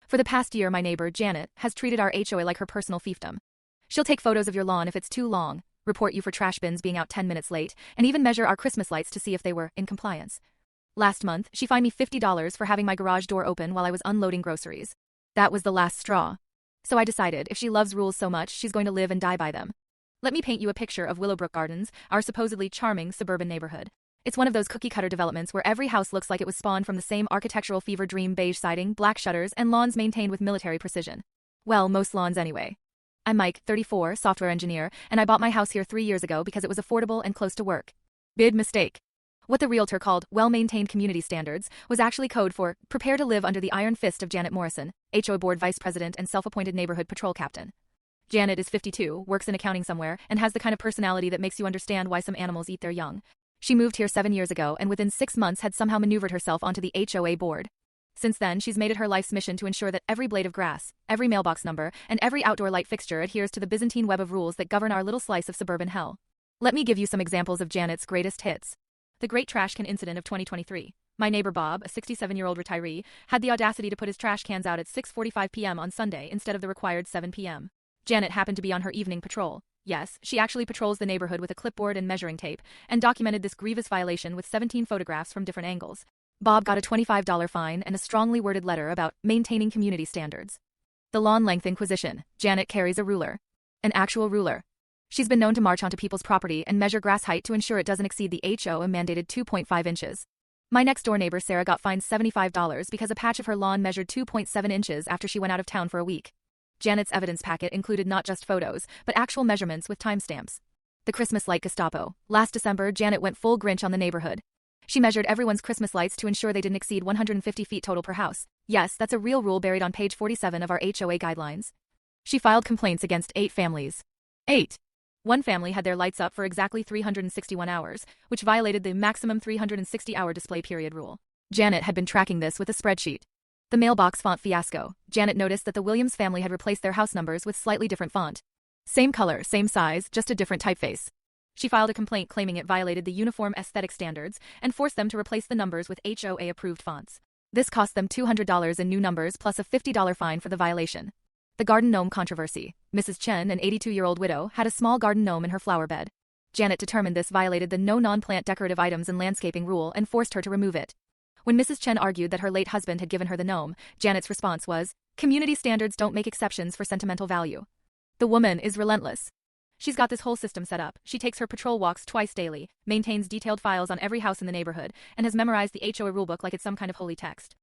For the past year, my neighbor, Janet, has treated our HOA like her personal fiefdom. She'll take photos of your lawn if it's too long, report you for trash bins being out 10 minutes late, and even measure our Christmas lights to see if they were in compliance. Last month, she fined me $50 for having my garage door open while I was unloading groceries. That was the last straw. So I decided if she loves rules so much, she's going to live and die by them. Let me paint you a picture of Willowbrook Gardens, our supposedly charming suburban neighborhood. It's one of those cookie-cutter developments where every house looks like it was spawned from the same architectural fever dream: beige siding, black shutters, and lawns maintained with military precision. Well, most lawns anyway. I'm Mike, 34, software engineer, and I bought my house here 3 years ago because it was affordable and close to work. Big mistake. What the realtor called well-maintained community standards was actually code for prepare to live under the iron fist of Janet Morrison, HOA board vice president and self-appointed neighborhood patrol captain. Janet is 52, works in accounting somewhere, and has the kind of personality that makes you understand why some animals eat their young. She moved here 7 years ago and within 6 months had somehow maneuvered herself onto the HOA board. Since then, she's made it her life's mission to ensure that every blade of grass, every mailbox number, and every outdoor light fixture adheres to the Byzantine web of rules that govern our little slice of suburban hell. Let me give you some examples of Janet's greatest hits. The Great Trash Can Incident of 2023. My neighbor Bob, a 67-year-old retiree, had the audacity to put his trash cans out at 6:45 p.m. on Sunday instead of the required 7 p.m. Janet happened to be on her evening patrol. Yes, she actually patrols the neighborhood with a clipboard and measuring tape, and documented this grievous violation with 17 photographs from different angles. Bob got a $25 fine and a strongly worded letter about maintaining community standards. The Lawn Length Inquisition. Janet carries a ruler. An actual ruler. She's been known to march onto people's property and measure grass height to ensure it doesn't exceed the HOA mandated 2.5 inches. My next-door neighbor Sarah got fined $75 because a patch of her lawn measured 2.7 inches after she went out of town for a week. Janet's evidence packet included not just photos, but actual measurements with timestamps. The Christmas Light Gestapo. Last December, Janet went full Grinch on the neighborhood. She measured everyone's Christmas lights to ensure they didn't exceed 150 feet total per house. Yes, that's a real rule buried on page 47 of our HOA guidelines. She filed complaints against 8 families. 8. One family had their lights up for exactly 361 hours, which violated the maximum 360-hour display period rule. Janet had been tracking this with a spreadsheet. The mailbox font fiasco. Janet noticed that the Williams family had replaced their house numbers with slightly different font. Same color, same size, just a different typeface. She filed a complaint claiming it violated the uniform aesthetic standards and forced them to replace the numbers with HOA-approved fonts. This cost them $200 in new numbers plus a $50 fine for the violation. The garden gnome controversy. Mrs. Chen, an 82-year-old widow, had a small garden gnome in her flower bed. Janet determined this violated the no non-plant decorative items in landscaping rule and forced her to remove it. When Mrs. Chen argued that her late husband had given her the gnome, Janet's response was, "Community standards don't make exceptions for sentimental value." The woman is relentless. She's got this whole system set up. She takes her patrol walks twice daily, maintains detailed files on every house in the neighborhood, and has memorized the HOA rulebook like it's some kind of holy text.